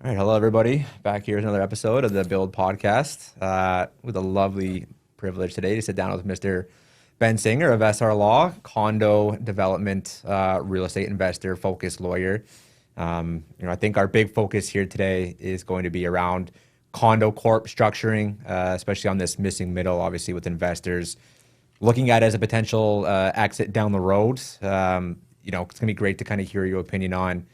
All right, hello everybody. Back here with another episode of the Build Podcast. With a lovely privilege today to sit down with Mr. Ben Singer of SR Law, condo development, real estate investor, focused lawyer. I think our big focus here today is going to be around condo corp structuring, especially on this missing middle, obviously with investors looking at it as a potential exit down the road. It's going to be great to kind of hear your opinion on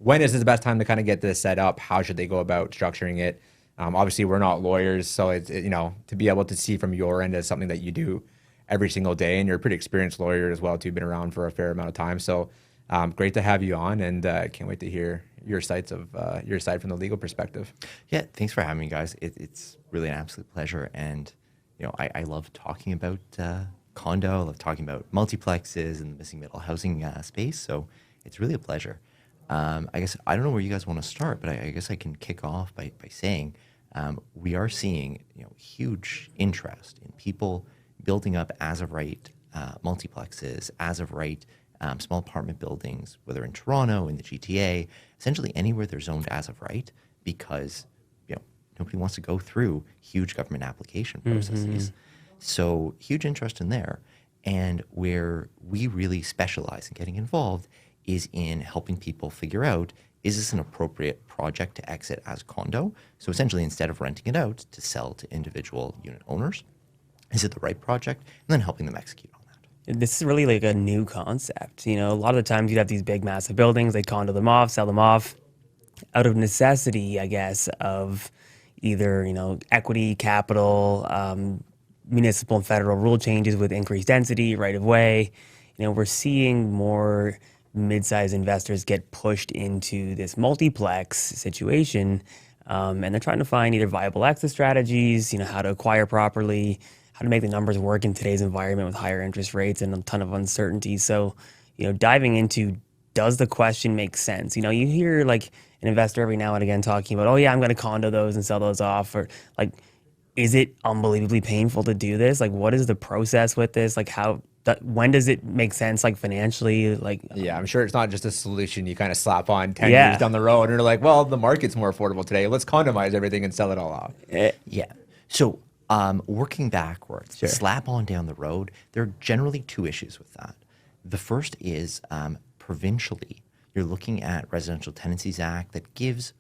when is this the best time to kind of get this set up? How should they go about structuring it? Obviously, we're not lawyers, so to be able to see from your end as something that you do every single day, and you're a pretty experienced lawyer as well too, been around for a fair amount of time. So great to have you on, and can't wait to hear your side from the legal perspective. Yeah, thanks for having me, guys. It's really an absolute pleasure, and I love talking about condo. I love talking about multiplexes and the missing middle housing space. So it's really a pleasure. I guess I don't know where you guys want to start, but I guess I can kick off by saying we are seeing huge interest in people building up as of right multiplexes, as of right small apartment buildings, whether in Toronto, in the GTA, essentially anywhere they're zoned as of right, because nobody wants to go through huge government application processes. Mm-hmm. So huge interest in there, and where we really specialize in getting involved is in helping people figure out, is this an appropriate project to exit as condo? So essentially, instead of renting it out, to sell to individual unit owners. Is it the right project? And then helping them execute on that. This is really like a new concept. A lot of the times you'd have these big, massive buildings, they condo them off, sell them off out of necessity, I guess, of either, equity, capital, municipal and federal rule changes with increased density, right of way. We're seeing more mid-sized investors get pushed into this multiplex situation, and they're trying to find either viable exit strategies, how to acquire properly, how to make the numbers work in today's environment with higher interest rates and a ton of uncertainty. So, diving into, does the question make sense? You hear like an investor every now and again talking about, oh yeah, I'm going to condo those and sell those off, or like, is it unbelievably painful to do this? Like, what is the process with this? Like, when does it make sense, like financially? Like, yeah, I'm sure it's not just a solution you kind of slap on 10 years down the road and you're like, well, the market's more affordable today. Let's condomize everything and sell it all off. Yeah. So working backwards, Sure. slap on down the road, there are generally two issues with that. The first is provincially, you're looking at Residential Tenancies Act that gives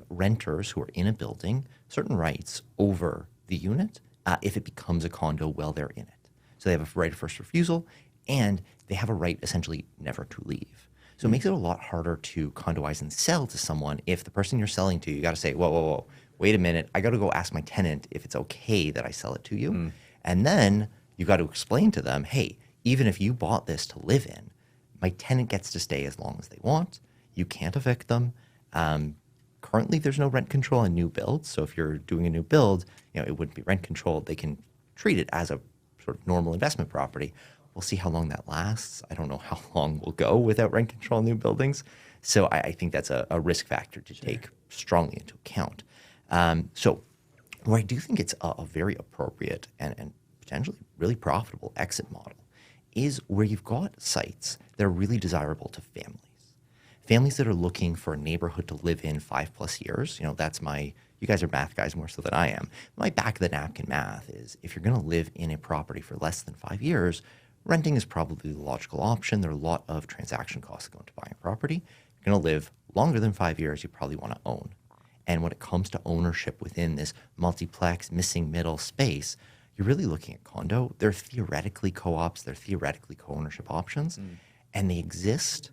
renters who are in a building certain rights over the unit if it becomes a condo while they're in it. So they have a right of first refusal, and they have a right essentially never to leave. So it makes it a lot harder to condoize and sell to someone if the person you're selling to, you got to say, whoa, wait a minute, I got to go ask my tenant if it's okay that I sell it to you. And then you got to explain to them, hey, even if you bought this to live in, my tenant gets to stay as long as they want. You can't evict them. Currently, there's no rent control on new builds. So if you're doing a new build, it wouldn't be rent controlled. They can treat it as a sort of normal investment property. We'll see how long that lasts. I don't know how long we'll go without rent control in new buildings. So I think that's a risk factor to take strongly into account. So where I do think it's a very appropriate and potentially really profitable exit model is where you've got sites that are really desirable to families. Families that are looking for a neighborhood to live in 5+ years. That's you guys are math guys more so than I am. My back of the napkin math is if you're going to live in a property for less than 5 years, renting is probably the logical option. There are a lot of transaction costs that go into buying a property. If you're going to live longer than 5 years, you probably want to own. And when it comes to ownership within this multiplex missing middle space, you're really looking at condo. They're theoretically co-ops. They're theoretically co-ownership options. And they exist.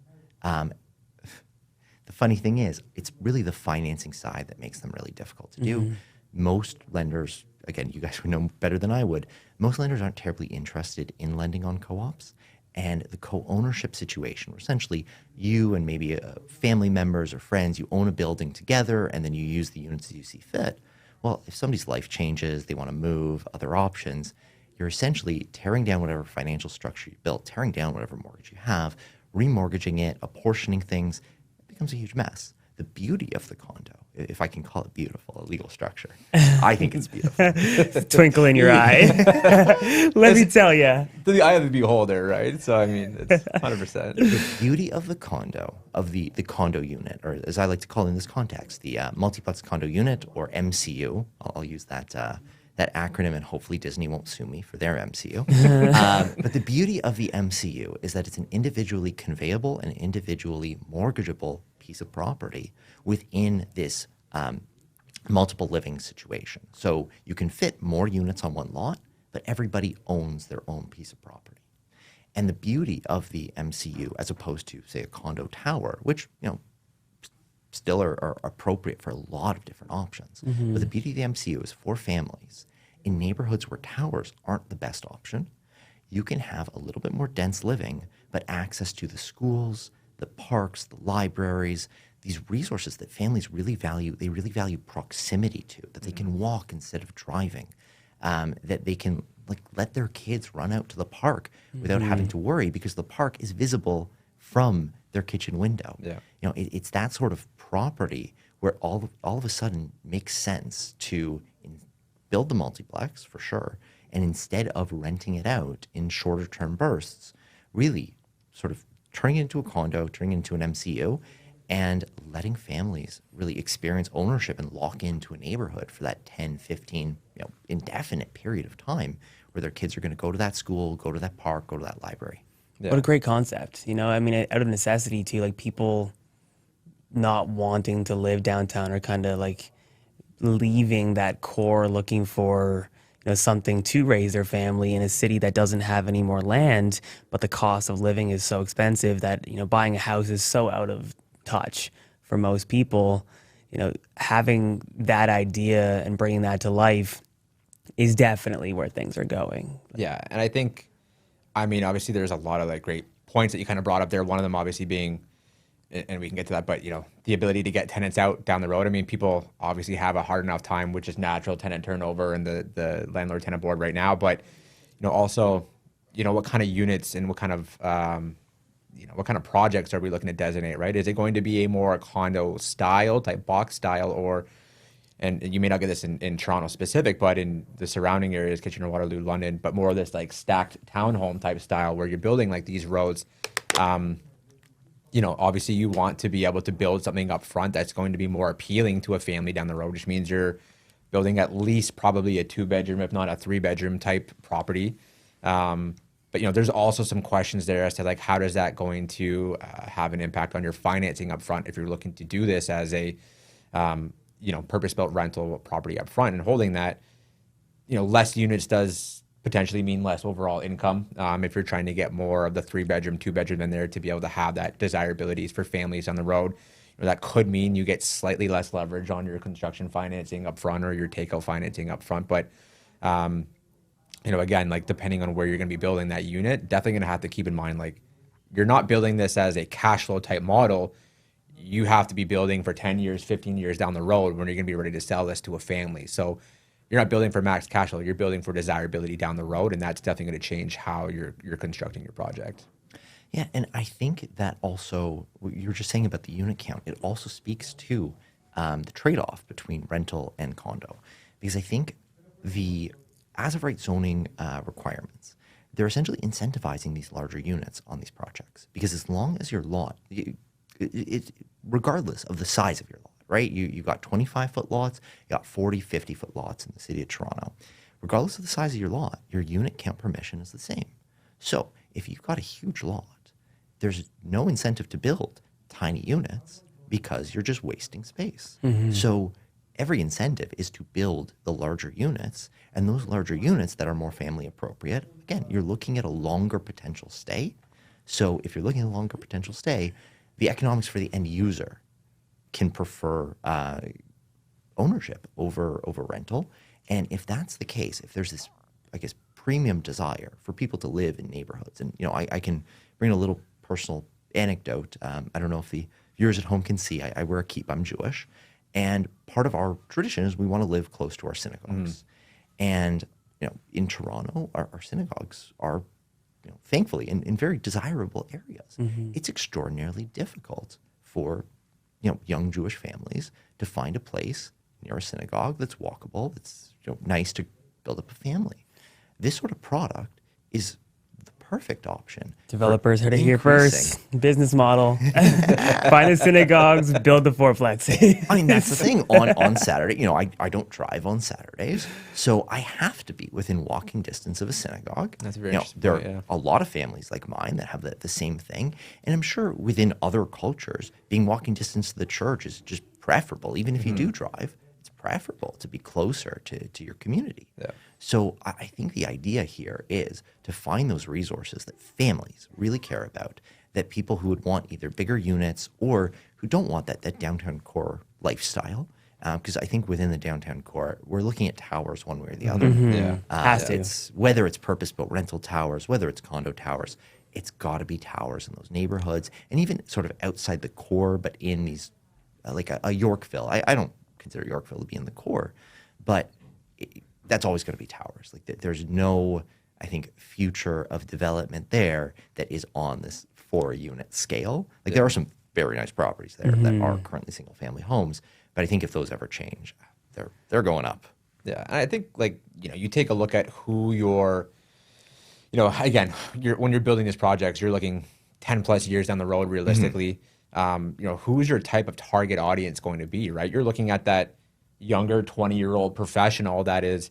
The funny thing is, it's really the financing side that makes them really difficult to do. Most lenders, again, you guys would know better than I would, most lenders aren't terribly interested in lending on co-ops. And the co-ownership situation, where essentially you and maybe family members or friends, you own a building together and then you use the units as you see fit. Well, if somebody's life changes, they want to move, other options, you're essentially tearing down whatever financial structure you built, tearing down whatever mortgage you have, remortgaging it, apportioning things. Becomes a huge mess. The beauty of the condo if I can call it beautiful, a legal structure. I think it's beautiful. Twinkle in your eye. Let me tell you. To the eye of the beholder, right? So I mean, it's 100%. The beauty of the condo, of the condo unit, or as I like to call it in this context, the Multiplex Condo Unit, or MCU. I'll use that that acronym, and hopefully Disney won't sue me for their MCU. But the beauty of the MCU is that it's an individually conveyable and individually mortgageable piece of property within this multiple living situation. So you can fit more units on one lot, but everybody owns their own piece of property. And the beauty of the MCU, as opposed to, say, a condo tower, which, still are appropriate for a lot of different options. But the beauty of the MCU is for families in neighborhoods where towers aren't the best option. You can have a little bit more dense living, but access to the schools, the parks, the libraries, these resources that families really value. They really value proximity to, that they can walk instead of driving, that they can let their kids run out to the park without having to worry, because the park is visible from their kitchen window. Yeah. It's that sort of property where all of a sudden makes sense to build the multiplex, for sure, and instead of renting it out in shorter term bursts, really sort of turning it into a condo, turning it into an MCU, and letting families really experience ownership and lock into a neighborhood for that 10, 15, indefinite period of time where their kids are going to go to that school, go to that park, go to that library. Yeah. What a great concept. I mean, out of necessity too, like people not wanting to live downtown, or kind of like leaving that core, looking for something to raise their family in a city that doesn't have any more land, but the cost of living is so expensive that buying a house is so out of touch for most people. Having that idea and bringing that to life is definitely where things are going. Yeah, and I think, obviously there's a lot of great points that you kind of brought up there. One of them obviously being, and we can get to that, but the ability to get tenants out down the road. People obviously have a hard enough time, which is natural tenant turnover and the landlord tenant board right now. But also, what kind of units and what kind of what kind of projects are we looking to designate, right? Is it going to be a more condo style type, box style, or, and you may not get this in Toronto specific, but in the surrounding areas, Kitchener, Waterloo, London, but more of this stacked townhome type style where you're building these roads. Obviously you want to be able to build something up front that's going to be more appealing to a family down the road, which means you're building at least probably a 2-bedroom, if not a 3-bedroom type property. But there's also some questions there as to how does that going to have an impact on your financing up front if you're looking to do this as a purpose-built rental property up front, and holding that less units does potentially mean less overall income if you're trying to get more of the 3-bedroom, 2-bedroom in there to be able to have that desirabilities for families on the road. That could mean you get slightly less leverage on your construction financing up front or your takeout financing up front. But again, depending on where you're going to be building that unit, definitely going to have to keep in mind, you're not building this as a cash flow type model. You have to be building for 10 years, 15 years down the road when you're going to be ready to sell this to a family. So you're not building for max cash flow, you're building for desirability down the road, and that's definitely going to change how you're constructing your project. Yeah, and I think that also, what you were just saying about the unit count, it also speaks to the trade-off between rental and condo. Because I think the as-of-right zoning requirements, they're essentially incentivizing these larger units on these projects. Because as long as your lot, regardless of the size of your lot, right? You got 25-foot lots, you got 40, 50-foot lots in the city of Toronto. Regardless of the size of your lot, your unit count permission is the same. So if you've got a huge lot, there's no incentive to build tiny units because you're just wasting space. So every incentive is to build the larger units, and those larger units that are more family appropriate, again, you're looking at a longer potential stay. So if you're looking at a longer potential stay, the economics for the end user can prefer ownership over rental. And if that's the case, if there's this, I guess, premium desire for people to live in neighborhoods, and I can bring a little personal anecdote. I don't know if the viewers at home can see, I wear a kippah, I'm Jewish, and part of our tradition is we want to live close to our synagogues. And in Toronto, our synagogues are thankfully in very desirable areas. It's extraordinarily difficult for young Jewish families to find a place near a synagogue that's walkable, that's nice to build up a family. This sort of product is the perfect option. Developers for heard it here increasing- first. Business model. Find the synagogues, build the fourplexes. I mean, that's the thing. On Saturday, I don't drive on Saturdays, so I have to be within walking distance of a synagogue. That's a very interesting There point, are yeah. a lot of families like mine that have the same thing, and I'm sure within other cultures, being walking distance to the church is just preferable. Even if you do drive, it's preferable to be closer to your community. Yeah. So I think the idea here is to find those resources that families really care about, that people who would want either bigger units or who don't want that downtown core lifestyle. Because I think within the downtown core, we're looking at towers one way or the other. Yeah. Has to. It's whether it's purpose-built rental towers, whether it's condo towers, it's got to be towers in those neighborhoods, and even sort of outside the core, but in these like a Yorkville. I don't consider Yorkville to be in the core, but that's always going to be towers. Like there's no, I think, future of development there that is on this 4-unit scale. Like there are some very nice properties there that are currently single-family homes, but I think if those ever change, they're going up. Yeah, and I think you take a look at who you're, again, when you're building these projects, you're looking 10 plus years down the road realistically. Who's your type of target audience going to be, right? You're looking at that younger 20-year-old professional that is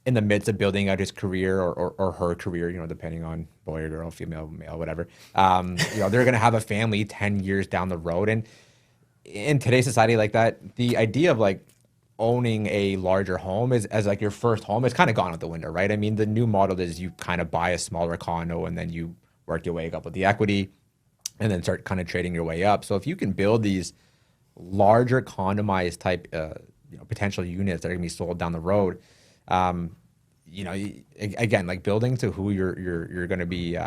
in the midst of building out his career or her career, depending on boy or girl, female, male, whatever. They're going to have a family 10 years down the road. And in today's society like that, the idea of owning a larger home as your first home is kind of gone out the window, right? I mean, the new model is you kind of buy a smaller condo and then you work your way up with the equity and then start kind of trading your way up. So if you can build these larger condomized type, potential units that are going to be sold down the road, again, building to who you're going to be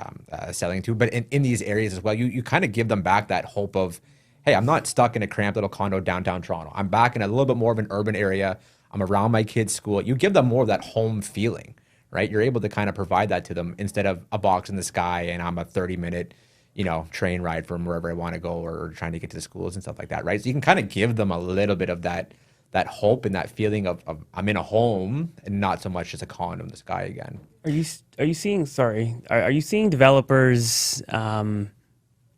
selling to, but in these areas as well, you kind of give them back that hope of, hey, I'm not stuck in a cramped little condo downtown Toronto. I'm back in a little bit more of an urban area. I'm around my kids' school. You give them more of that home feeling, right? You're able to kind of provide that to them instead of a box in the sky and I'm a 30-minute, train ride from wherever I want to go or trying to get to the schools and stuff like that, right? So you can kind of give them a little bit of that hope and that feeling of I'm in a home and not so much just a condo in the sky again. Are you seeing developers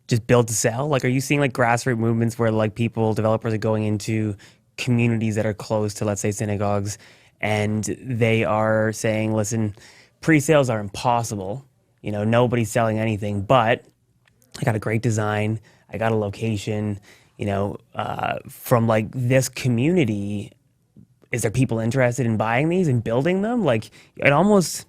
just build to sell? Are you seeing grassroots movements where developers are going into communities that are close to, let's say, synagogues, and they are saying, listen, pre-sales are impossible. Nobody's selling anything, but I got a great design. I got a location, from this community. Is there people interested in buying these and building them? It almost,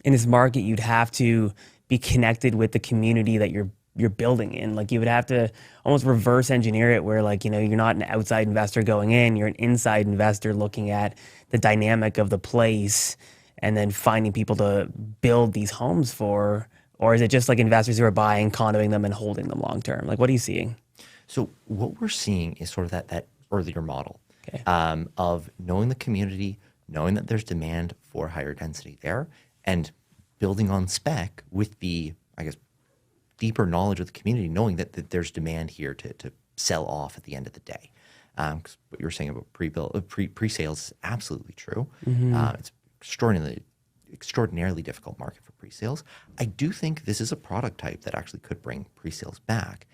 in this market, you'd have to be connected with the community that you're building in. You would have to almost reverse engineer it where you're not an outside investor going in, you're an inside investor looking at the dynamic of the place and then finding people to build these homes for. Or is it just investors who are buying, condoing them and holding them long term? What are you seeing? So what we're seeing is sort of that earlier model Okay. of knowing the community, knowing that there's demand for higher density there, and building on spec with the, I guess, deeper knowledge of the community, knowing that there's demand here to sell off at the end of the day. Because what you were saying about pre-sales is absolutely true. It's extraordinarily difficult market for pre-sales. I do think this is a product type that actually could bring pre-sales back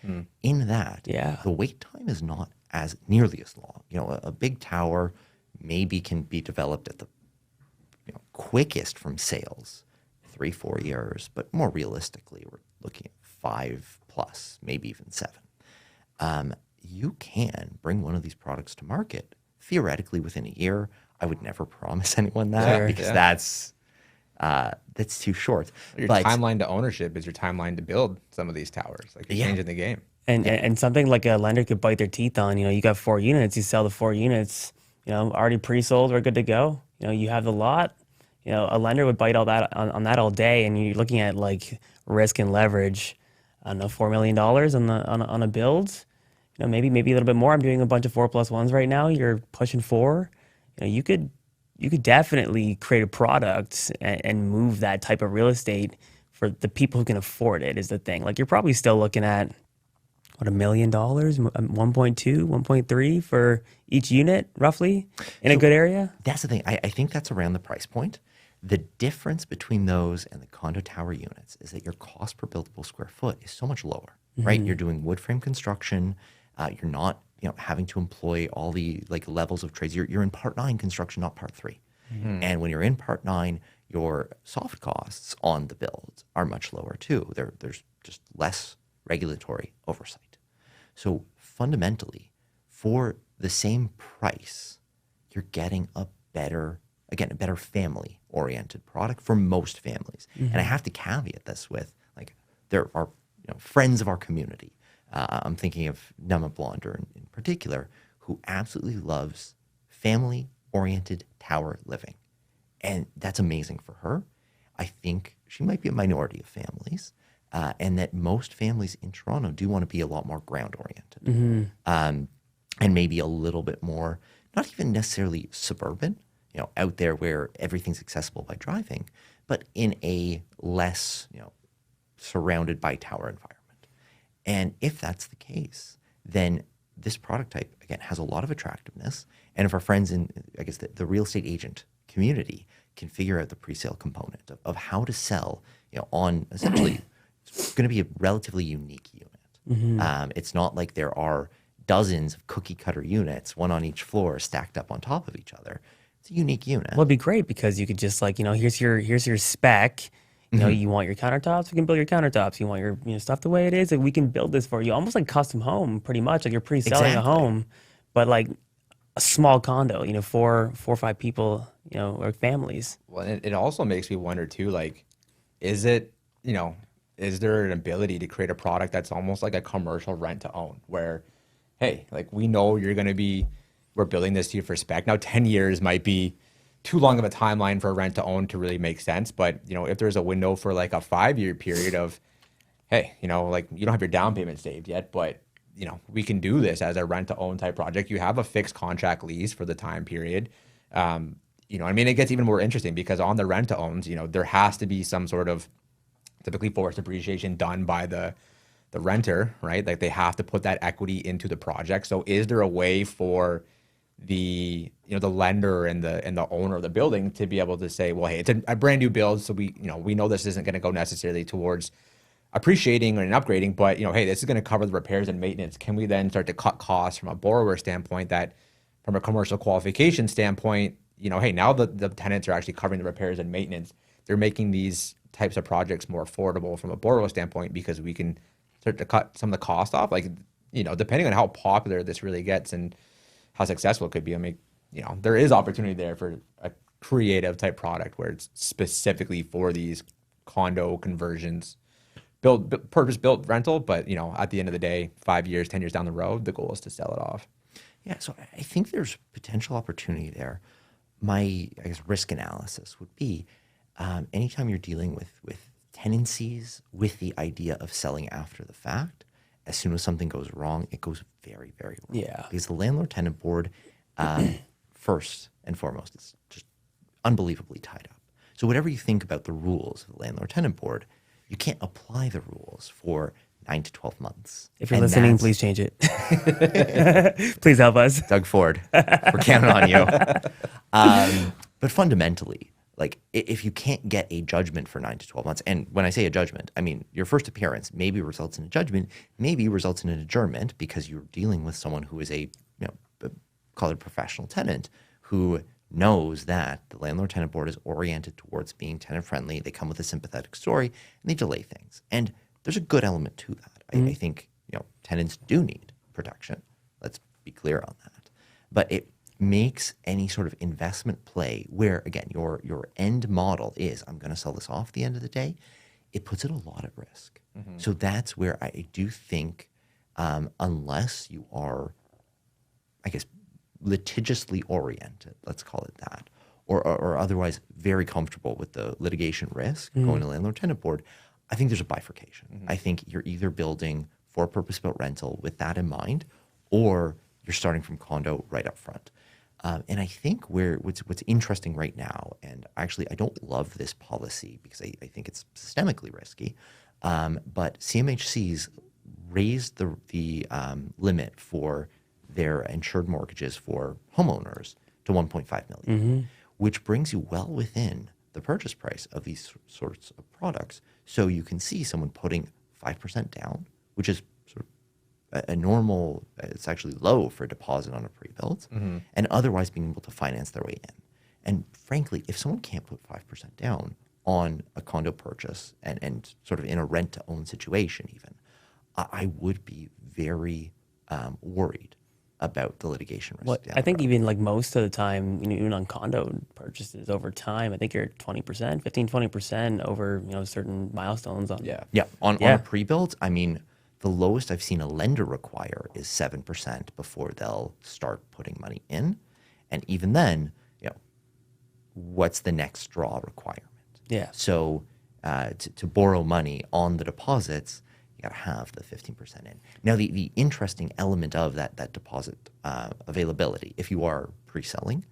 in that the wait time is not as nearly as long. A big tower maybe can be developed at the quickest from sales, 3-4 years, but more realistically, we're looking at 5+, maybe even 7. You can bring one of these products to market theoretically within a year. I would never promise anyone that because that's too short. Your timeline to ownership is your timeline to build some of these towers. You're changing the game. And something like a lender could bite their teeth on. You got 4 units, you sell the 4 units, already pre-sold, we're good to go. You have the lot. A lender would bite all that on that all day, and you're looking at risk and leverage. I don't know, $4 million on a build. Maybe a little bit more. I'm doing a bunch of 4+1s right now. You're pushing 4. You could definitely create a product and move that type of real estate for the people who can afford it. Is the thing. You're probably still looking at $1 million, 1.2, 1.3 for each unit, roughly, in a good area. That's the thing. I think that's around the price point. The difference between those and the condo tower units is that your cost per buildable square foot is so much lower, right? You're doing wood frame construction. You're not, having to employ all the levels of trades. You're in Part 9 construction, not Part 3. And when you're in Part 9, your soft costs on the build are much lower too. There's just less regulatory oversight. So fundamentally, for the same price, you're getting a better family-oriented product for most families. And I have to caveat this with, there are friends of our community. I'm thinking of Nema Blonder in particular, who absolutely loves family-oriented tower living. And that's amazing for her. I think she might be a minority of families, and that most families in Toronto do want to be a lot more ground-oriented, and maybe a little bit more, not even necessarily suburban, out there where everything's accessible by driving, but in a less, surrounded by tower environment. And if that's the case, then this product type, again, has a lot of attractiveness. And if our friends in, I guess, the real estate agent community can figure out the pre-sale component of how to sell, on essentially, it's going to be a relatively unique unit. It's not like there are dozens of cookie cutter units, one on each floor, stacked up on top of each other. It's a unique unit. Well, it'd be great because you could just here's your spec. You want your countertops, we can build your countertops. You want your stuff the way it is, we can build this for you. Almost like custom home, pretty much. Like you're pre-selling a home, but like a small condo, 4 or 5 people, or families. Well, it also makes me wonder too, is it, is there an ability to create a product that's almost like a commercial rent to own where, hey, we know we're building this to you for spec. Now, 10 years might be too long of a timeline for a rent to own to really make sense. But, if there's a window for a 5-year period of, hey, you don't have your down payment saved yet, but, we can do this as a rent to own type project. You have a fixed contract lease for the time period. It gets even more interesting because on the rent to owns, there has to be some sort of typically forced depreciation done by the renter, right? They have to put that equity into the project. So is there a way for the lender and the owner of the building to be able to say, well, hey, it's a brand new build, so we know this isn't going to go necessarily towards appreciating and upgrading, but hey, this is going to cover the repairs and maintenance. Can we then start to cut costs from a borrower standpoint that from a commercial qualification standpoint, hey, now the tenants are actually covering the repairs and maintenance. They're making these types of projects more affordable from a borrower standpoint because we can start to cut some of the cost off. Depending on how popular this really gets and how successful it could be. There is opportunity there for a creative type product where it's specifically for these condo conversions, purpose-built rental. But, at the end of the day, 5 years, 10 years down the road, the goal is to sell it off. Yeah, so I think there's potential opportunity there. My, risk analysis would be anytime you're dealing with tenancies with the idea of selling after the fact, as soon as something goes wrong, it goes very, very wrong. Yeah. Because the landlord-tenant board, first and foremost, is just unbelievably tied up. So whatever you think about the rules of the landlord-tenant board, you can't apply the rules for 9 to 12 months. If you're listening, please change it. Please help us. Doug Ford, we're counting on you. But fundamentally, if you can't get a judgment for 9 to 12 months, and when I say a judgment, I mean your first appearance maybe results in a judgment, maybe results in an adjournment because you're dealing with someone who is call it a professional tenant who knows that the landlord-tenant board is oriented towards being tenant-friendly. They come with a sympathetic story, and they delay things. And there's a good element to that. I think tenants do need protection. Let's be clear on that. But it makes any sort of investment play where, again, your end model is, I'm going to sell this off at the end of the day, it puts it a lot at risk. So that's where I do think, unless you are, litigiously oriented, let's call it that, or otherwise very comfortable with the litigation risk going to landlord-tenant board, I think there's a bifurcation. I think you're either building for purpose-built rental with that in mind, or you're starting from condo right up front. And I think what's interesting right now, and actually I don't love this policy because I think it's systemically risky, but CMHC's raised the limit for their insured mortgages for homeowners to 1.5 million, which brings you well within the purchase price of these sorts of products. So you can see someone putting 5% down, which is sort of a normal, it's actually low for a deposit on a pre-built, and otherwise being able to finance their way in. And frankly, if someone can't put 5% down on a condo purchase and sort of in a rent-to-own situation even, I would be very worried about the litigation risk. Well, I think even like most of the time, even on condo purchases over time, I think you're at 20%, 15, 20% over, certain milestones on. Yeah. Yeah. On a pre-built, I mean, the lowest I've seen a lender require is 7% before they'll start putting money in. And even then, what's the next draw requirement? Yeah. So to borrow money on the deposits, you got to have the 15% in. Now, the interesting element of that deposit availability, if you are pre-selling,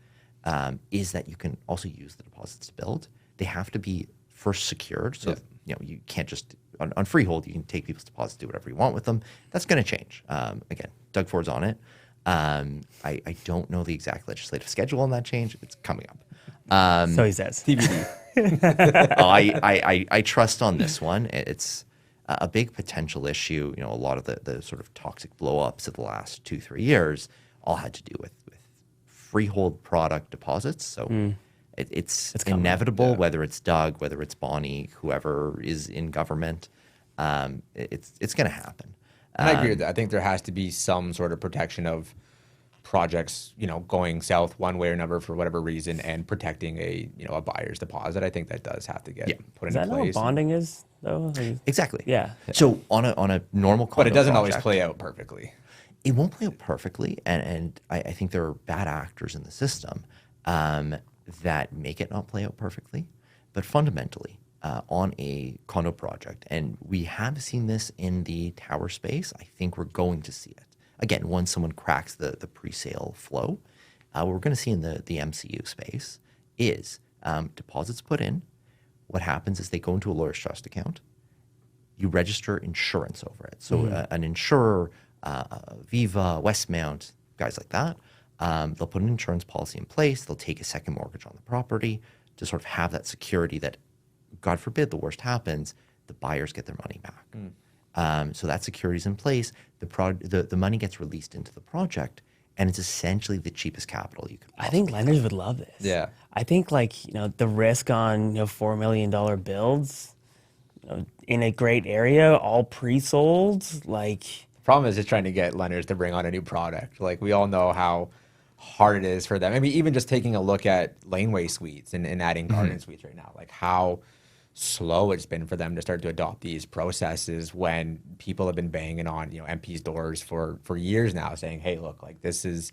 is that you can also use the deposits to build. They have to be first secured. So, you can't just, on freehold, you can take people's deposits, do whatever you want with them. That's going to change. Again, Doug Ford's on it. I don't know the exact legislative schedule on that change. It's coming up. So he says. TBD. I trust on this one. It's a big potential issue. A lot of the sort of toxic blow-ups of the last 2-3 years all had to do with freehold product deposits. So it's inevitable, whether it's Doug, whether it's Bonnie, whoever is in government, it's going to happen. And I agree with that. I think there has to be some sort of protection of projects, going south one way or another for whatever reason, and protecting a buyer's deposit. I think that does have to get put into Is that place. what bonding is, though? Exactly. Yeah. So on a normal condo But it doesn't always project, play out perfectly. It won't play out perfectly, and I think there are bad actors in the system that make it not play out perfectly. But fundamentally, on a condo project, and we have seen this in the tower space, I think we're going to see it. Again, once someone cracks the pre-sale flow, what we're going to see in the MCU space is deposits put in. What happens is they go into a lawyer's trust account. You register insurance over it. So an insurer, Viva, Westmount, guys like that, they'll put an insurance policy in place. They'll take a second mortgage on the property to sort of have that security that, God forbid, the worst happens, the buyers get their money back. So that security is in place. The money gets released into the project, and it's essentially the cheapest capital you could. I think lenders would love this. Yeah. I think the risk on $4 million builds, in a great area, all pre-sold, Problem is just trying to get lenders to bring on a new product. Like, we all know how hard it is for them. I mean, even just taking a look at laneway suites and adding garden suites right now, like how slow it's been for them to start to adopt these processes when people have been banging on, MP's doors for years now, saying, hey, look, like, this is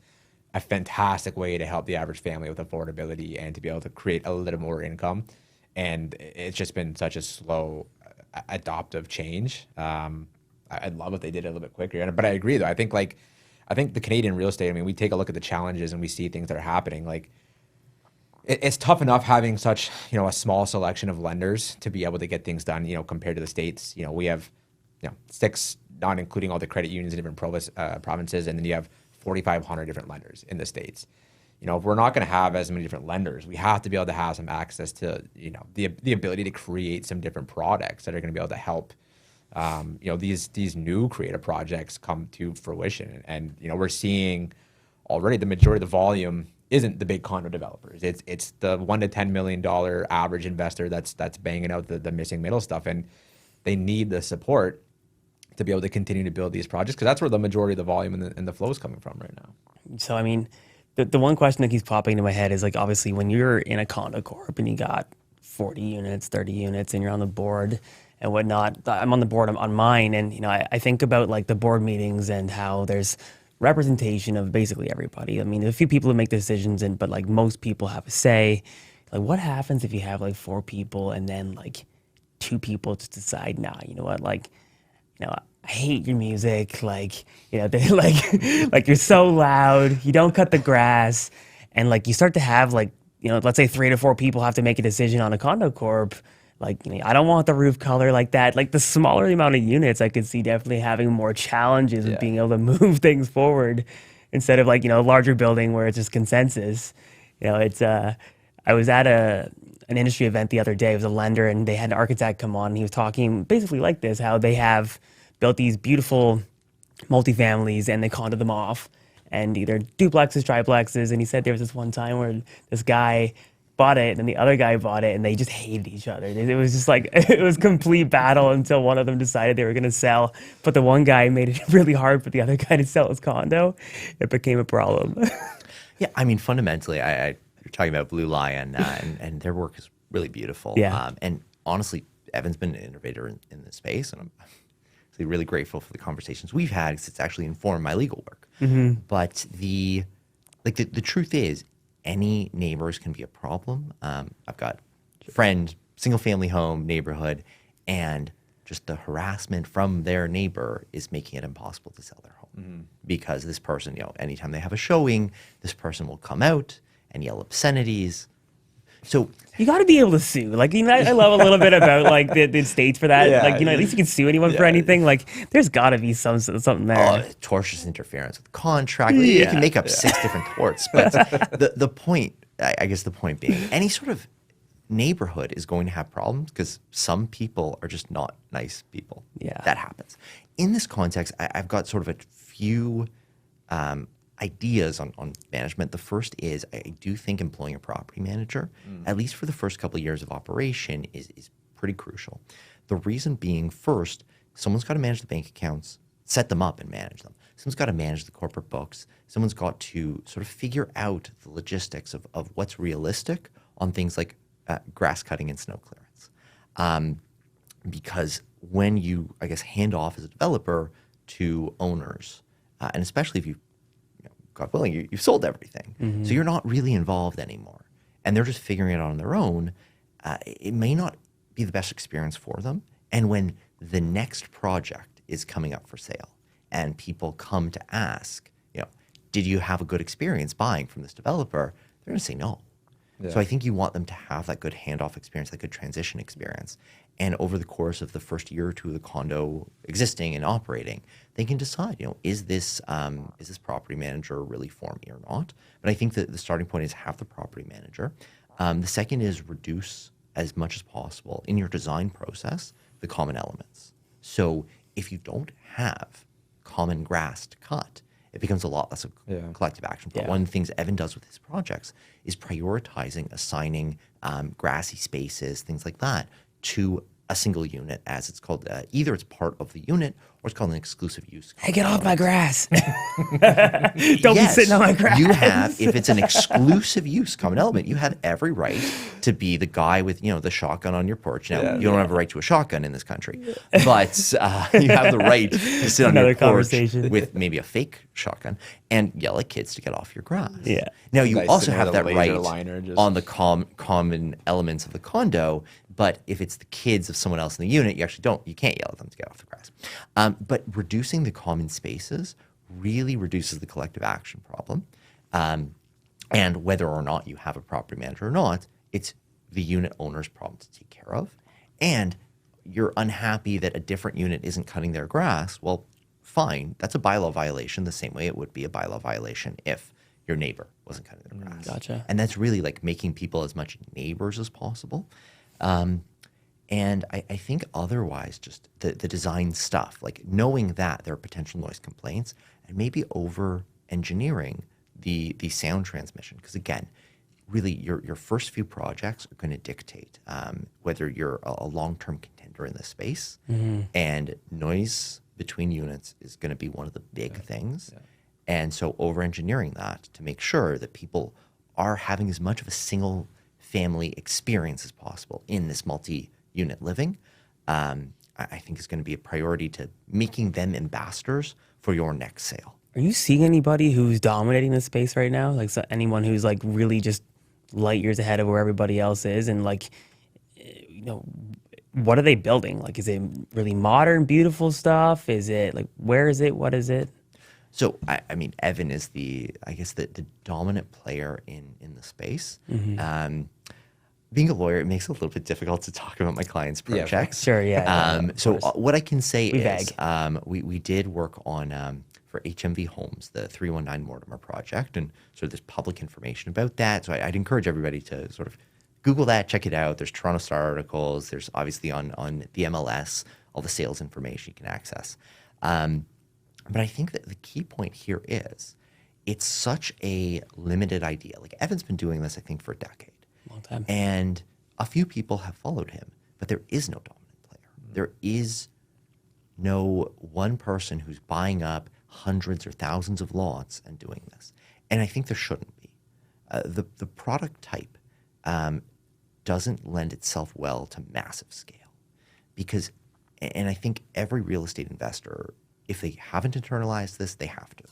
a fantastic way to help the average family with affordability and to be able to create a little more income. And it's just been such a slow adoptive change. I'd love if they did it a little bit quicker. But I agree, though. I think the Canadian real estate, I mean, we take a look at the challenges and we see things that are happening. Like, it's tough enough having such, a small selection of lenders to be able to get things done, compared to the States. We have, 6, not including all the credit unions in different provinces, and then you have 4,500 different lenders in the States. If we're not going to have as many different lenders, we have to be able to have some access to, the ability to create some different products that are going to be able to help, these new creative projects come to fruition. And we're seeing already the majority of the volume isn't the big condo developers. It's the $1 to $10 million average investor that's banging out the missing middle stuff, and they need the support to be able to continue to build these projects, because that's where the majority of the volume and the flow is coming from right now. So, I mean, the one question that keeps popping into my head is, obviously, when you're in a condo corp and you got 40 units, 30 units, and you're on the board and whatnot. I'm on the board on mine, and I think about the board meetings and how there's representation of basically everybody. I mean, there's a few people who make decisions, but most people have a say. What happens if you have 4 people and then 2 people just decide, nah, you know what, I hate your music, you're so loud, you don't cut the grass, and you start to have let's say 3 to 4 people have to make a decision on a condo corp. like, I don't want the roof color like that. Like the smaller the amount of units, I could see definitely having more challenges with being able to move things forward instead of like, a larger building where it's just consensus. It's I was at an industry event the other day. It was a lender and they had an architect come on and he was talking basically like this, how they have built these beautiful multifamilies and they condo them off and either duplexes, triplexes. And he said there was this one time where this guy bought it and the other guy bought it and they just hated each other. It was just like, it was complete battle until one of them decided they were going to sell. But the one guy made it really hard for the other guy to sell his condo. It became a problem. Yeah, I mean, fundamentally, you're talking about Blue Lion, and their work is really beautiful. Yeah. And honestly, Evan's been an innovator in this space, and I'm really grateful for the conversations we've had because it's actually informed my legal work. But the truth is, any neighbors can be a problem. I've got a friend, single family home, neighborhood, and just the harassment from their neighbor is making it impossible to sell their home because this person, anytime they have a showing, this person will come out and yell obscenities. So you got to be able to sue. Like, I love a little bit about like the states for that. Yeah, like, at least you can sue anyone for anything. Like, there's got to be something there. Tortious interference with contract. You can make up 6 different torts. But the point, I guess the point being, any sort of neighborhood is going to have problems because some people are just not nice people. Yeah. That happens. In this context, I've got sort of a few ideas on management. The first is I do think employing a property manager, at least for the first couple of years of operation, is pretty crucial. The reason being, first, someone's got to manage the bank accounts, set them up and manage them. Someone's got to manage the corporate books. Someone's got to sort of figure out the logistics of what's realistic on things like grass cutting and snow clearance. Because when you, I guess, hand off as a developer to owners, and especially if you, God willing, you've sold everything. So you're not really involved anymore. And they're just figuring it out on their own. It may not be the best experience for them. And when the next project is coming up for sale and people come to ask, did you have a good experience buying from this developer? They're going to say no. Yeah. So I think you want them to have that good handoff experience, that good transition experience. And over the course of the first year or two of the condo existing and operating, they can decide, is this property manager really for me or not? But I think that the starting point is have the property manager. The second is reduce as much as possible in your design process the common elements. So if you don't have common grass to cut, it becomes a lot less of collective action. But one of the things Evan does with his projects is prioritizing assigning grassy spaces, things like that, to a single unit, as it's called. Either it's part of the unit or it's called an exclusive use. Hey, get off my grass. Don't be sitting on my grass. You have, if it's an exclusive use common element, you have every right to be the guy with, the shotgun on your porch. Now, you don't have a right to a shotgun in this country, but you have the right to sit on your porch with maybe a fake shotgun and yell at kids to get off your grass. Yeah. Now, you also have that right on the common elements of the condo, but if it's the kids of someone else in the unit, you can't yell at them to get off the grass. But reducing the common spaces really reduces the collective action problem. And whether or not you have a property manager or not, it's the unit owner's problem to take care of. And you're unhappy that a different unit isn't cutting their grass. Well, fine. That's a bylaw violation the same way it would be a bylaw violation if your neighbor wasn't cutting their grass. Gotcha. And that's really like making people as much neighbors as possible. And I think otherwise, just the design stuff, like knowing that there are potential noise complaints and maybe over-engineering the sound transmission. Because again, really your first few projects are going to dictate whether you're a long-term contender in this space. And noise between units is going to be one of the big things. Yeah. And so over-engineering that to make sure that people are having as much of a single family experience as possible in this multi-unit living, I think is going to be a priority to making them ambassadors for your next sale. Are you seeing anybody who's dominating the space right now? Like anyone who's like really just light years ahead of where everybody else is? And like, what are they building? Like, is it really modern, beautiful stuff? Is it like, where is it? What is it? So, I mean, Evan is the dominant player in the space. being a lawyer, it makes it a little bit difficult to talk about my clients' Yeah, projects. Sure, yeah. So what I can say We is beg. we did work on for HMV Homes, the 319 Mortimer project, and sort of there's public information about that. So I'd encourage everybody to sort of Google that, check it out. There's Toronto Star articles. There's obviously on the MLS, all the sales information you can access. But I think that the key point here is it's such a limited idea. Like Evan's been doing this, I think, for a decade. Long time. And a few people have followed him, but there is no dominant player. There is no one person who's buying up hundreds or thousands of lots and doing this. And I think there shouldn't be. The product type doesn't lend itself well to massive scale because, and I think every real estate investor, if they haven't internalized this, they have to.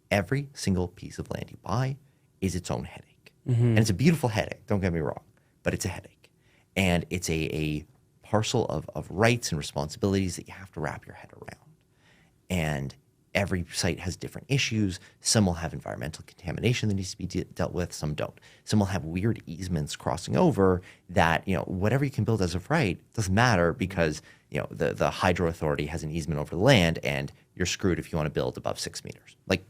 Every single piece of land you buy is its own headache. And it's a beautiful headache, don't get me wrong, but it's a headache. And it's a parcel of rights and responsibilities that you have to wrap your head around. And every site has different issues. Some will have environmental contamination that needs to be dealt with, some don't. Some will have weird easements crossing over that, whatever you can build as of right doesn't matter because, the hydro authority has an easement over the land and you're screwed if you want to build above 6 meters. Like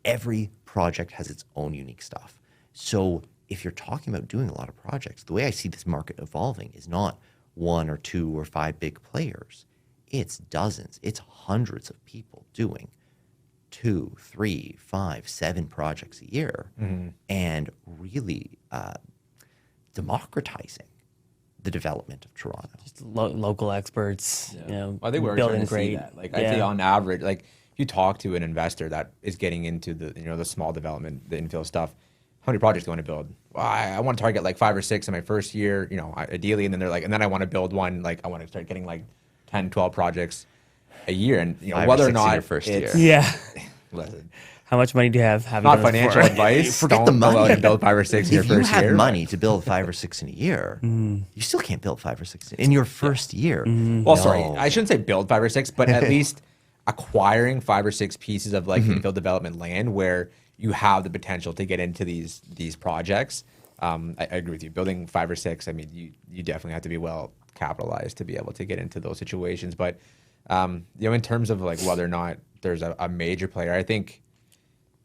every project has its own unique stuff. So if you're talking about doing a lot of projects, the way I see this market evolving is not 1 or 2 or 5 big players. It's dozens, it's hundreds of people doing 2, 3, 5, 7 projects a year and really democratizing the development of Toronto. Just local experts, I think we're building starting to see great. that. Like I'd say on average, like if you talk to an investor that is getting into the the small development, the infill stuff, how many projects do you want to build? Well, I want to target like 5 or 6 in my first year, ideally, and then they're like, and then I want to build one, like I want to start getting like 10, 12 projects a year, and 5 or whether 6 or in not your first year. Yeah. Listen, How much money do you have? Haven't not done it financial before. advice. Forget Don't the go out money. and build 5 or 6 in your If you first have year. money to build 5 or 6 in a year, you still can't build 5 or 6 in your first year. Well, sorry, No. I shouldn't say build 5 or 6, but at least acquiring 5 or 6 pieces of like infill development land where you have the potential to get into these projects. I agree with you. Building 5 or 6, I mean, you definitely have to be well capitalized to be able to get into those situations. But in terms of like whether or not there's a major player, I think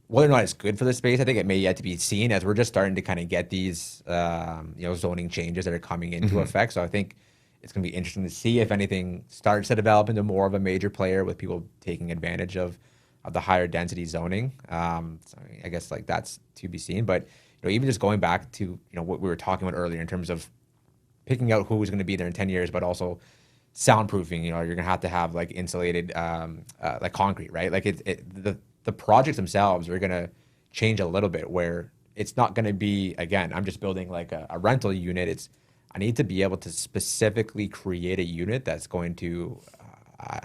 whether or not it's good for the space, I think it may yet to be seen as we're just starting to kind of get these zoning changes that are coming into effect. So I think it's going to be interesting to see if anything starts to develop into more of a major player with people taking advantage of the higher density zoning. So I guess like that's to be seen. But even just going back to what we were talking about earlier in terms of picking out who's going to be there in 10 years, but also soundproofing. You're going to have like insulated like concrete, right? Like the projects themselves are going to change a little bit where it's not going to be, again, I'm just building like a rental unit. I need to be able to specifically create a unit that's going to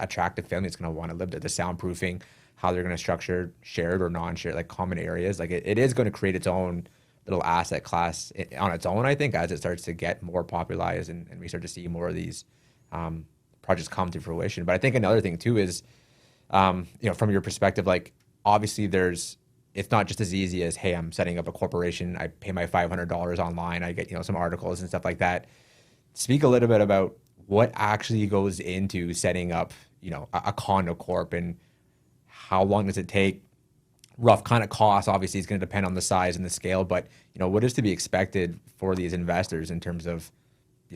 attract a family that's going to want to live there. The soundproofing, how they're going to structure shared or non-shared, like common areas. Like it is going to create its own little asset class on its own, I think, as it starts to get more popularized and we start to see more of these projects come to fruition. But I think another thing too is, from your perspective, like obviously it's not just as easy as, hey, I'm setting up a corporation, I pay my $500 online, I get, some articles and stuff like that. Speak a little bit about what actually goes into setting up, a condo corp and how long does it take? Rough kind of cost, obviously, is going to depend on the size and the scale, but, what is to be expected for these investors in terms of,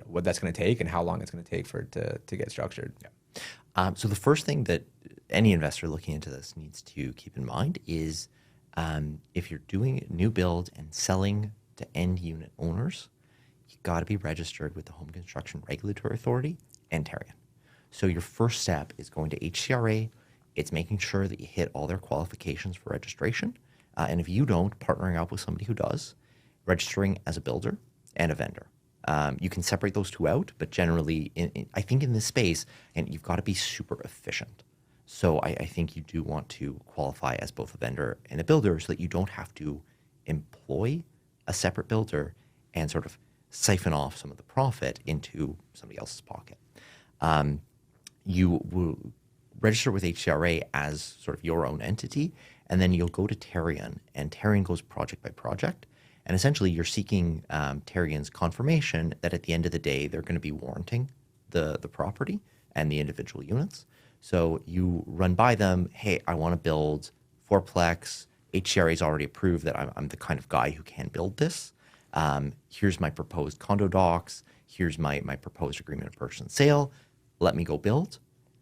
what that's going to take and how long it's going to take for it to get structured? Yeah. So the first thing that any investor looking into this needs to keep in mind is if you're doing new build and selling to end unit owners, you got to be registered with the Home Construction Regulatory Authority and Tenant. So your first step is going to HCRA. It's making sure that you hit all their qualifications for registration. And if you don't, partnering up with somebody who does, registering as a builder and a vendor. You can separate those two out, but generally, I think in this space, and you've got to be super efficient. So I think you do want to qualify as both a vendor and a builder so that you don't have to employ a separate builder and sort of siphon off some of the profit into somebody else's pocket. You will register with HCRA as sort of your own entity, and then you'll go to Terrian, and Terrian goes project by project, And essentially, you're seeking Terrian's confirmation that at the end of the day, they're going to be warranting the property and the individual units. So you run by them, hey, I want to build fourplex. HCRA is already approved that I'm the kind of guy who can build this. Here's my proposed condo docs. Here's my proposed agreement of purchase and sale. Let me go build.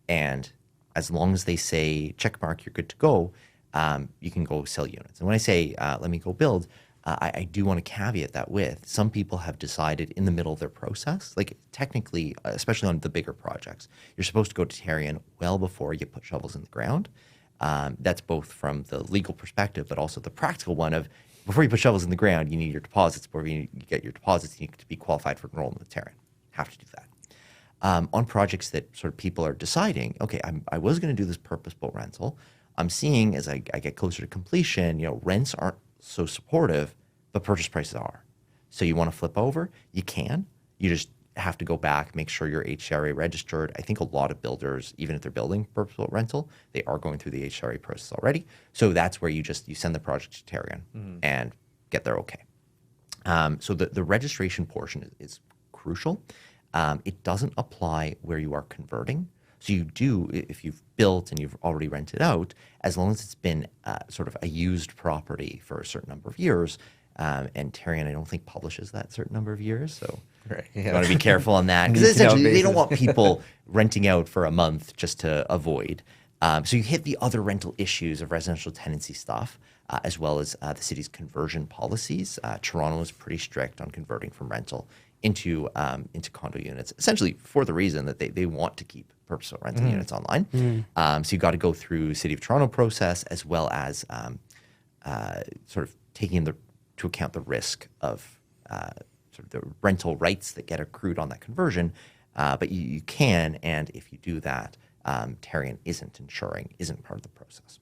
And as long as they say, check mark, you're good to go, you can go sell units. And when I say, let me go build, I do want to caveat that with some people have decided in the middle of their process, like technically, especially on the bigger projects, you're supposed to go to Terrian well before you put shovels in the ground. That's both from the legal perspective, but also the practical one of before you put shovels in the ground, you need your deposits. Before you get your deposits, you need to be qualified for enrollment with Terrian. Have to do that. On projects that sort of people are deciding, okay, I was going to do this purpose-built rental. I'm seeing as I get closer to completion, rents aren't so supportive, but purchase prices are. So you want to flip over? You can. You just have to go back, make sure you're HCRA registered. I think a lot of builders, even if they're building purpose-built rental, they are going through the HCRA process already. So that's where you send the project to Terrian and get their okay. So the registration portion is crucial. It doesn't apply where you are converting. So you do, if you've built and you've already rented out, as long as it's been sort of a used property for a certain number of years, and Terrian, I don't think publishes that certain number of years, so Right, you want to be careful on that. Because essentially, they don't want people renting out for a month just to avoid. So you hit the other rental issues of residential tenancy stuff, as well as the city's conversion policies. Toronto is pretty strict on converting from rental into condo units, essentially for the reason that they want to keep purpose-built rental units online. So you got to go through City of Toronto process as well as sort of taking into account the risk of sort of the rental rights that get accrued on that conversion. But you can, and if you do that, Terrian isn't part of the process.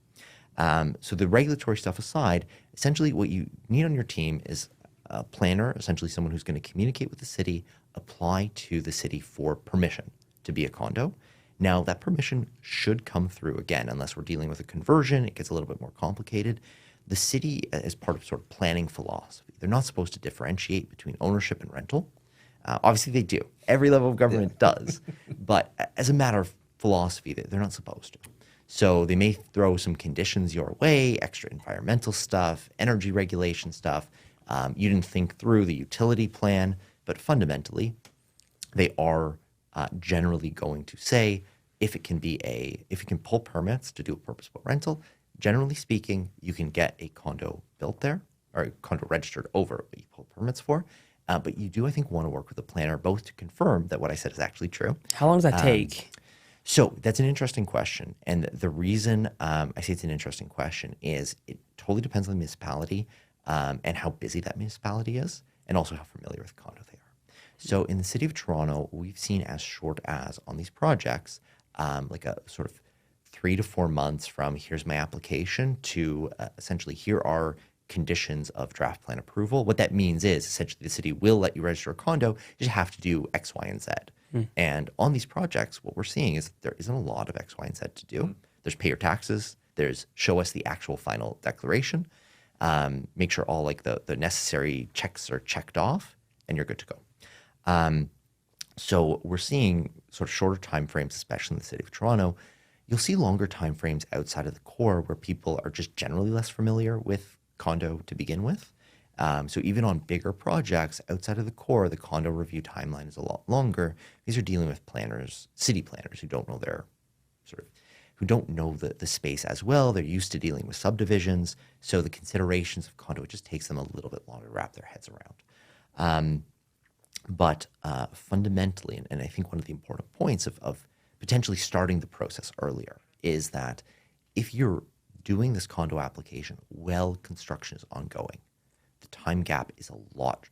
So the regulatory stuff aside, essentially what you need on your team is a planner, essentially someone who's going to communicate with the city, apply to the city for permission to be a condo. Now, that permission should come through, again, unless we're dealing with a conversion, it gets a little bit more complicated. The city, as part of sort of planning philosophy, they're not supposed to differentiate between ownership and rental. Obviously, they do. Every level of government does. But as a matter of philosophy, they're not supposed to. So they may throw some conditions your way, extra environmental stuff, energy regulation stuff. You didn't think through the utility plan, but fundamentally, they are generally going to say if it can pull permits to do a purpose-built rental, generally speaking, you can get a condo built there or a condo registered over what you pull permits for. But you do, I think, want to work with a planner both to confirm that what I said is actually true. How long does that take? So that's an interesting question. And the reason I say it's an interesting question is it totally depends on the municipality and how busy that municipality is and also how familiar with condo they are. So in the city of Toronto, we've seen as short as on these projects, like a sort of 3 to 4 months from here's my application to essentially here are conditions of draft plan approval. What that means is essentially the city will let you register a condo. You just have to do X, Y, and Z. And on these projects, what we're seeing is there isn't a lot of X, Y, and Z to do. There's pay your taxes. There's show us the actual final declaration. Make sure all like the necessary checks are checked off, and you're good to go. So we're seeing sort of shorter timeframes, especially in the city of Toronto. You'll see longer timeframes outside of the core where people are just generally less familiar with condo to begin with. So even on bigger projects outside of the core, the condo review timeline is a lot longer. These are dealing with planners, city planners who don't know the space as well. They're used to dealing with subdivisions. So the considerations of condo, it just takes them a little bit longer to wrap their heads around. But fundamentally, and I think one of the important points of potentially starting the process earlier is that if you're doing this condo application while construction is ongoing, the time gap is a lot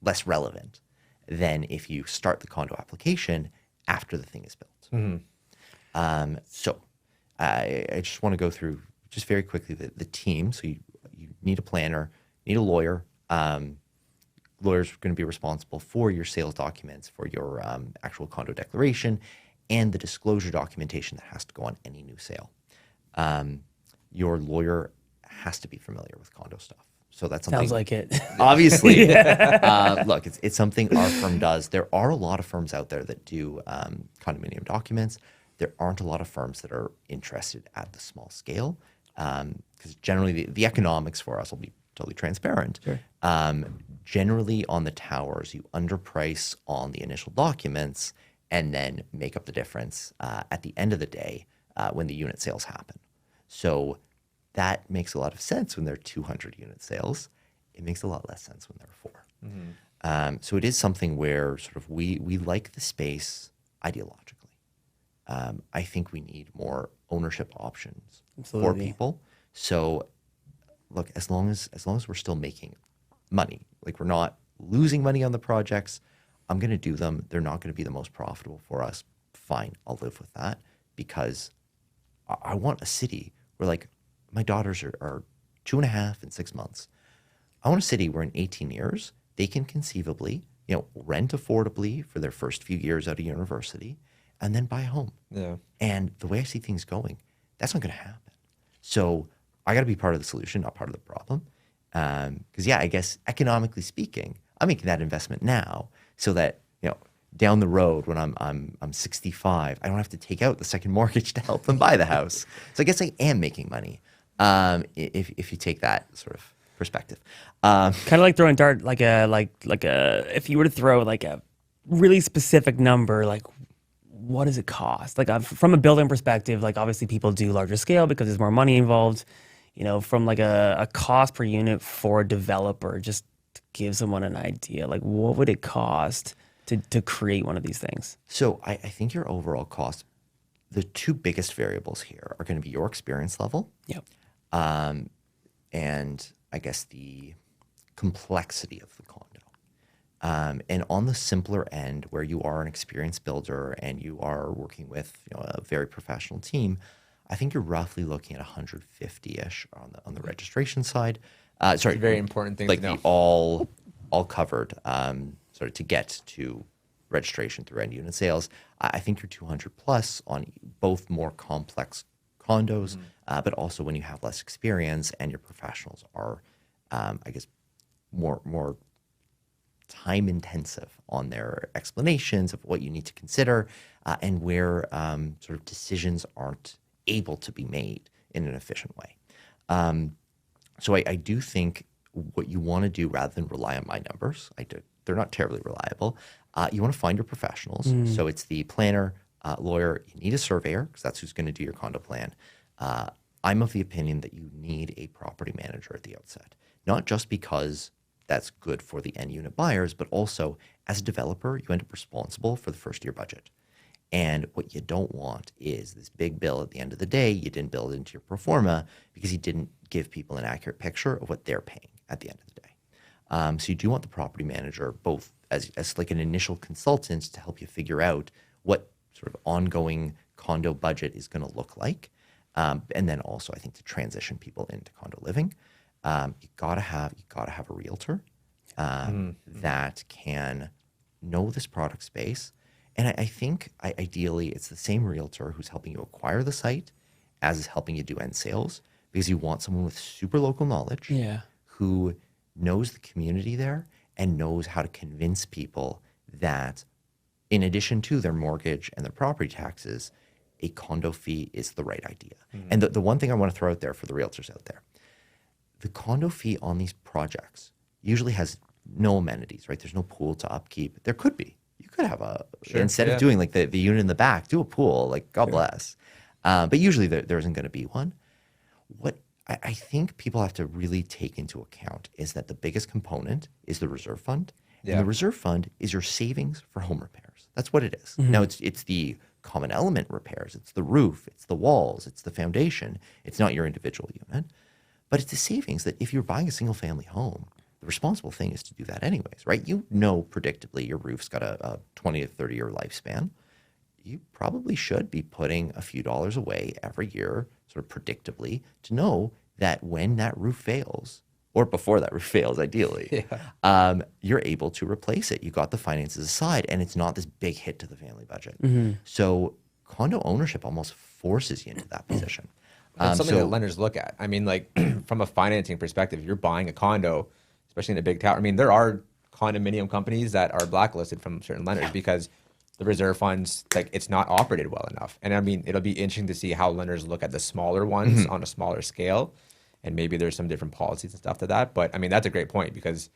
less relevant than if you start the condo application after the thing is built. So I just want to go through just very quickly the team. So you need a planner, you need a lawyer. Lawyers are going to be responsible for your sales documents, for your actual condo declaration, and the disclosure documentation that has to go on any new sale. Your lawyer has to be familiar with condo stuff. So that's something. Sounds like it. Obviously, look, it's something our firm does. There are a lot of firms out there that do condominium documents. There aren't a lot of firms that are interested at the small scale because generally the economics for us will be totally transparent. Sure. Generally on the towers, you underprice on the initial documents and then make up the difference at the end of the day when the unit sales happen. So that makes a lot of sense when they're 200 unit sales. It makes a lot less sense when they're 4. Mm-hmm. So it is something where sort of we like the space ideologically. I think we need more ownership options for Absolutely. people. So look, as long as we're still making money, like we're not losing money on the projects, I'm going to do them. They're not going to be the most profitable for us. Fine, I'll live with that because I want a city where like my daughters are 2.5 and 6 months. I want a city where in 18 years, they can conceivably, rent affordably for their first few years out of university and then buy a home. Yeah. And the way I see things going, that's not going to happen. So I got to be part of the solution, not part of the problem. Because I guess economically speaking, I'm making that investment now so that, down the road when I'm 65, I don't have to take out the second mortgage to help them buy the house. So I guess I am making money if you take that sort of perspective. Kind of like throwing dart, like a if you were to throw like a really specific number, like what does it cost? Like from a building perspective, like obviously people do larger scale because there's more money involved. From like a cost per unit for a developer, just to give someone an idea, like what would it cost to create one of these things? So I think your overall cost, the two biggest variables here are going to be your experience level. Yep. And I guess the complexity of the condo. And on the simpler end, where you are an experienced builder and you are working with a very professional team, I think you're roughly looking at 150-ish on the registration side. Sorry, Very important thing like to know. the all covered sort of to get to registration through end unit sales. I think you're 200 plus on both more complex condos, but also when you have less experience and your professionals are, I guess, more time intensive on their explanations of what you need to consider and where sort of decisions aren't able to be made in an efficient way. So I do think what you want to do rather than rely on my numbers, they're not terribly reliable. You want to find your professionals. So it's the planner, lawyer, you need a surveyor because that's who's going to do your condo plan. I'm of the opinion that you need a property manager at the outset, not just because that's good for the end unit buyers, but also as a developer, you end up responsible for the first year budget. And what you don't want is this big bill at the end of the day, you didn't build it into your pro forma because you didn't give people an accurate picture of what they're paying at the end of the day. So you do want the property manager both as like an initial consultant to help you figure out what sort of ongoing condo budget is going to look like. And then also I think to transition people into condo living, you gotta have a realtor that can know this product space. And I think ideally it's the same realtor who's helping you acquire the site as is helping you do end sales because you want someone with super local knowledge who knows the community there and knows how to convince people that in addition to their mortgage and their property taxes, a condo fee is the right idea. And the one thing I want to throw out there for the realtors out there, the condo fee on these projects usually has no amenities, right? There's no pool to upkeep. There could be. You could have instead of doing like the unit in the back, do a pool, like God bless. But usually there isn't going to be one. What I think people have to really take into account is that the biggest component is the reserve fund. Yeah. And the reserve fund is your savings for home repairs. That's what it is. Now it's the common element repairs. It's the roof, it's the walls, it's the foundation. It's not your individual unit, but it's the savings that if you're buying a single family home, the responsible thing is to do that anyways, right? Predictably your roof's got a 20 to 30 year lifespan. You probably should be putting a few dollars away every year, sort of predictably, to know that when that roof fails, or before that roof fails, ideally, you're able to replace it. You got the finances aside, and it's not this big hit to the family budget. So condo ownership almost forces you into that position. It's something that So lenders look at. I mean, like from a financing perspective, you're buying a condo, especially in a big town. I mean, there are condominium companies that are blacklisted from certain lenders because the reserve funds, like it's not operated well enough. And I mean, it'll be interesting to see how lenders look at the smaller ones on a smaller scale. And maybe there's some different policies and stuff to that. But I mean, that's a great point because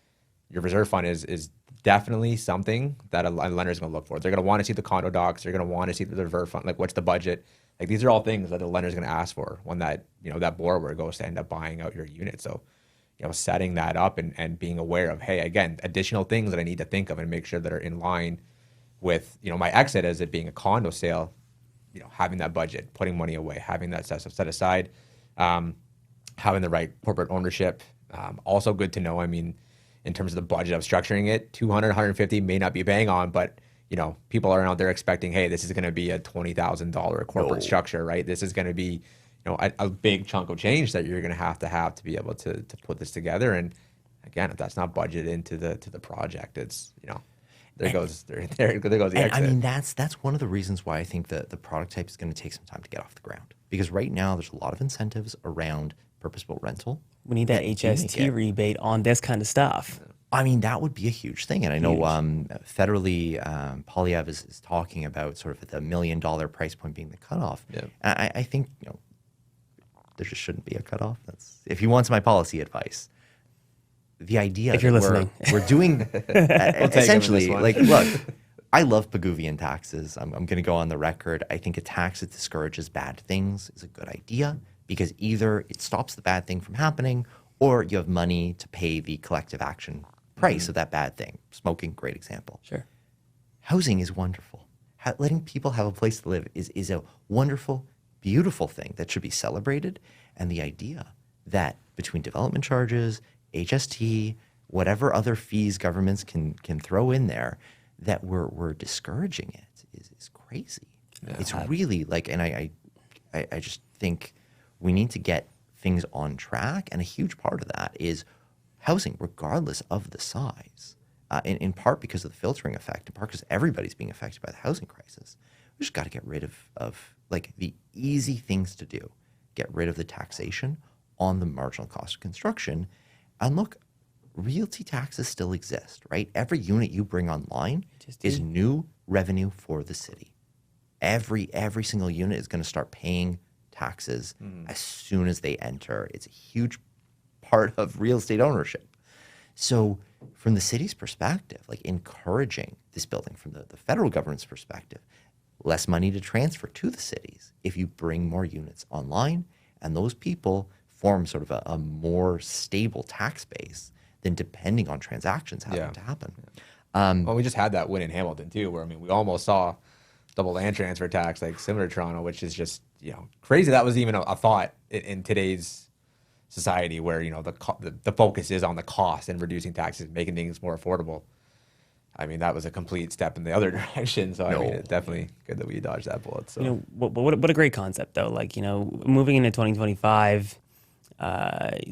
your reserve fund is definitely something that a lender is going to look for. They're going to want to see the condo docs. They're going to want to see the reserve fund. Like, what's the budget? Like, these are all things that the lender is going to ask for when that, that borrower goes to end up buying out your unit. So, setting that up and being aware of, hey, again, additional things that I need to think of and make sure that are in line with, my exit as it being a condo sale, having that budget, putting money away, having that set aside, having the right corporate ownership. Also good to know, I mean, in terms of the budget of structuring it, 200, 150 may not be bang on, but people are out there expecting, hey, this is going to be a $20,000 corporate structure, right? This is going to be, a big chunk of change that you're going to have to be able to put this together. And again, if that's not budgeted into the project, it's, there goes the exit. I mean, that's one of the reasons why I think that the product type is going to take some time to get off the ground. Because right now there's a lot of incentives around purpose-built rental. We need that HST rebate on this kind of stuff. I mean, that would be a huge thing. And I know federally, Polyev is talking about sort of the $1 million price point being the cutoff. Yeah. I think, there just shouldn't be a cutoff. That's, if he wants my policy advice, the idea if you're listening, we're doing essentially, like, look, I love Pigouvian taxes. I'm going to go on the record. I think a tax that discourages bad things is a good idea because either it stops the bad thing from happening or you have money to pay the collective action price of that bad thing. Smoking, great example. Sure. Housing is wonderful. Letting people have a place to live is a wonderful, beautiful thing that should be celebrated. And the idea that between development charges, HST, whatever other fees governments can throw in there, that we're discouraging it is crazy. Yeah. It's really like, and I just think we need to get things on track. And a huge part of that is housing, regardless of the size, in part because of the filtering effect, in part because everybody's being affected by the housing crisis. We just got to get rid of like the easy things to do. Get rid of the taxation on the marginal cost of construction. And look, realty taxes still exist, right? Every unit you bring online is new revenue for the city. Every single unit is going to start paying taxes as soon as they enter. It's a huge part of real estate ownership. So from the city's perspective, like encouraging this building, from the federal government's perspective, less money to transfer to the cities if you bring more units online, and those people form sort of a more stable tax base than depending on transactions having to happen. Well, we just had that win in Hamilton too, where I mean, we almost saw double land transfer tax, like similar to Toronto, which is just crazy. That was even a thought in today's society, where the focus is on the cost and reducing taxes, making things more affordable. I mean, that was a complete step in the other direction. So I mean, it's definitely good that we dodged that bullet. So what a great concept though. Like moving into 2025.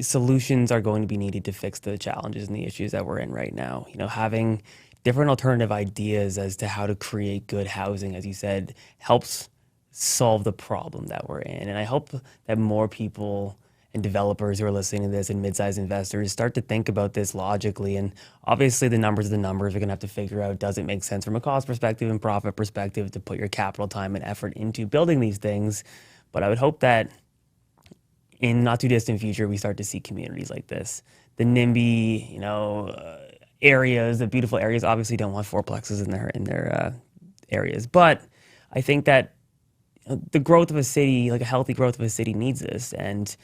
Solutions are going to be needed to fix the challenges and the issues that we're in right now. Having different alternative ideas as to how to create good housing, as you said, helps solve the problem that we're in. And I hope that more people and developers who are listening to this and mid-sized investors start to think about this logically. And obviously the numbers are the numbers. We're going to have to figure out, does it make sense from a cost perspective and profit perspective to put your capital, time, and effort into building these things? But I would hope that in not too distant future, we start to see communities like this. The NIMBY, areas, the beautiful areas, obviously don't want fourplexes in their areas. But I think that the growth of a city, like a healthy growth of a city, needs this. And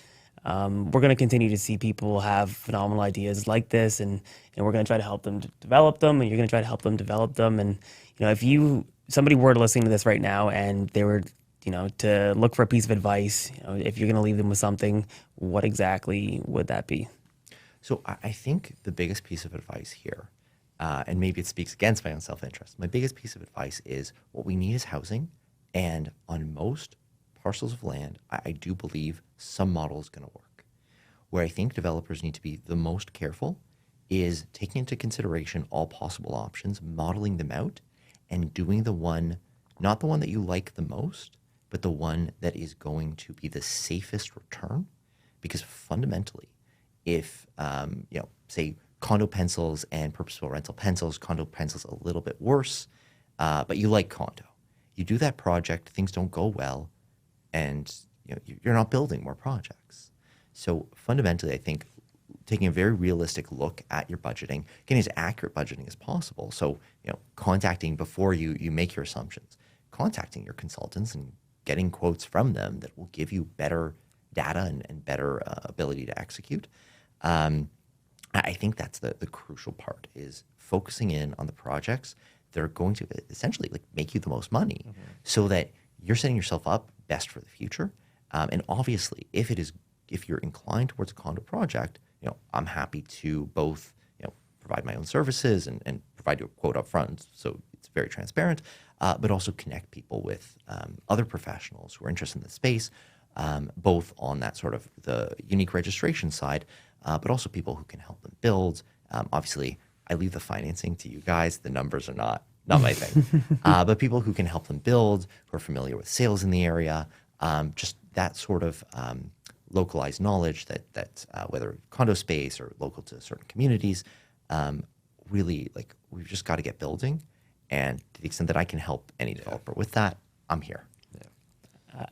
we're going to continue to see people have phenomenal ideas like this, and we're going to try to help them develop them, and you're going to try to help them develop them. And if somebody were listening to this right now and they were to look for a piece of advice, if you're going to leave them with something, what exactly would that be? So I think the biggest piece of advice here, and maybe it speaks against my own self-interest, my biggest piece of advice is what we need is housing. And on most parcels of land, I do believe some model is going to work. Where I think developers need to be the most careful is taking into consideration all possible options, modeling them out, and doing the one, not the one that you like the most, but the one that is going to be the safest return. Because fundamentally, if, say condo pencils and purposeful rental pencils, condo pencils a little bit worse, but you like condo. You do that project, things don't go well, and you're not building more projects. So fundamentally, I think taking a very realistic look at your budgeting, getting as accurate budgeting as possible. So, contacting before you make your assumptions, contacting your consultants and getting quotes from them that will give you better data and better ability to execute. I think that's the crucial part, is focusing in on the projects that are going to essentially make you the most money, so that you're setting yourself up best for the future. And obviously, if you're inclined towards a condo project, I'm happy to both provide my own services and provide you a quote up front, so it's very transparent, but also connect people with other professionals who are interested in the space, both on that sort of the unique registration side, but also people who can help them build. Obviously, I leave the financing to you guys. The numbers are not my thing, but people who can help them build, who are familiar with sales in the area, just that sort of localized knowledge that whether condo space or local to certain communities, really, we've just got to get building. And to the extent that I can help any developer with that, I'm here.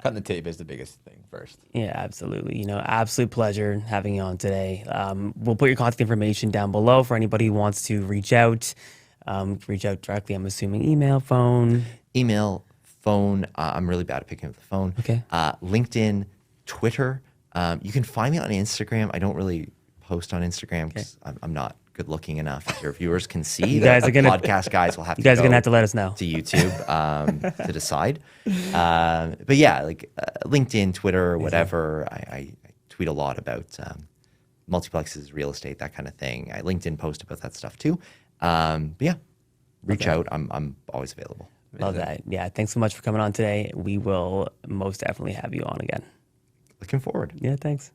Cutting the tape is the biggest thing first. Yeah, absolutely. Absolute pleasure having you on today. We'll put your contact information down below for anybody who wants to reach out. Reach out directly, I'm assuming email, phone. Email, phone. I'm really bad at picking up the phone. Okay. LinkedIn, Twitter. You can find me on Instagram. I don't really post on Instagram because I'm not good looking enough, as your viewers can see. You guys are gonna, podcast guys will have to. You guys are go gonna have to let us know to YouTube to decide. But yeah, LinkedIn, Twitter, whatever. I tweet a lot about multiplexes, real estate, that kind of thing. I LinkedIn post about that stuff too. But yeah, reach out. I'm always available. Love that. Yeah, thanks so much for coming on today. We will most definitely have you on again. Looking forward. Yeah, thanks.